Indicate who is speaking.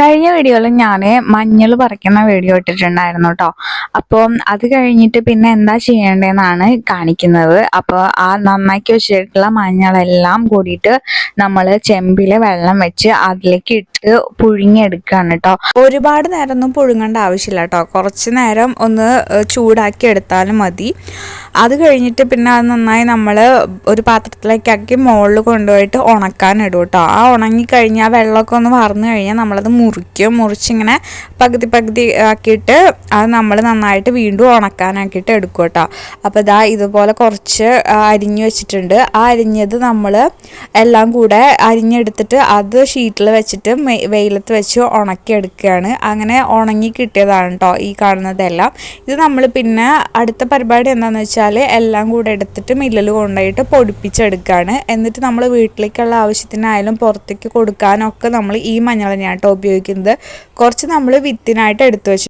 Speaker 1: കഴിഞ്ഞ വീഡിയോയിൽ ഞാൻ മഞ്ഞൾ പറിക്കുന്ന വീഡിയോ ഇട്ടിട്ടുണ്ടായിരുന്നു കേട്ടോ. അപ്പോൾ അത് കഴിഞ്ഞിട്ട് പിന്നെ എന്താ ചെയ്യേണ്ടതെന്നാണ് കാണിക്കുന്നത്. അപ്പോൾ ആ നന്നാക്കി വെച്ചിട്ടുള്ള മഞ്ഞളെല്ലാം കൂടിയിട്ട് നമ്മൾ ചെമ്പിൽ വെള്ളം വെച്ച് അതിലേക്ക് ഇട്ട് പുഴുങ്ങിയെടുക്കുകയാണ് കേട്ടോ. ഒരുപാട് നേരമൊന്നും പുഴുങ്ങേണ്ട ആവശ്യമില്ല കേട്ടോ. കുറച്ച് നേരം ഒന്ന് ചൂടാക്കി എടുത്താലും മതി. അത് കഴിഞ്ഞിട്ട് പിന്നെ അത് നന്നായി നമ്മൾ ഒരു പാത്രത്തിലേക്കാക്കി മുകളിൽ കൊണ്ടുപോയിട്ട് ഉണക്കാനിടും കേട്ടോ. ആ ഉണങ്ങിക്കഴിഞ്ഞാൽ വെള്ളമൊക്കെ ഒന്ന് വാർന്നു കഴിഞ്ഞാൽ നമ്മളത് മുറിച്ചിങ്ങനെ പകുതി ആക്കിയിട്ട് അത് നമ്മൾ നന്നായിട്ട് വീണ്ടും ഉണക്കാനാക്കിയിട്ട് എടുക്കും കേട്ടോ. അപ്പോൾ ഇതാ ഇതുപോലെ കുറച്ച് അരിഞ്ഞു വെച്ചിട്ടുണ്ട്. ആ അരിഞ്ഞത് നമ്മൾ എല്ലാം കൂടെ അരിഞ്ഞെടുത്തിട്ട് അത് ഷീറ്റിൽ വെച്ചിട്ട് വെയിലത്ത് വെച്ച് ഉണക്കിയെടുക്കുകയാണ്. അങ്ങനെ ഉണങ്ങി കിട്ടിയതാണ് കേട്ടോ ഈ കാണുന്നതെല്ലാം. ഇത് നമ്മൾ പിന്നെ അടുത്ത പരിപാടി എന്താണെന്ന് വെച്ചാൽ എല്ലാം കൂടെ എടുത്തിട്ട് മില്ലിൽ കൊണ്ടുപോയിട്ട് പൊടിപ്പിച്ചെടുക്കുകയാണ്. എന്നിട്ട് നമ്മൾ വീട്ടിലേക്കുള്ള ആവശ്യത്തിനായാലും പുറത്തേക്ക് കൊടുക്കാനൊക്കെ നമ്മൾ ഈ മഞ്ഞൾ തന്നെയാണ് കേട്ടോ ഉപയോഗിക്കുന്നത്. കുറച്ച് നമ്മൾ വിത്തിനായിട്ട് എടുത്തു വെച്ചു.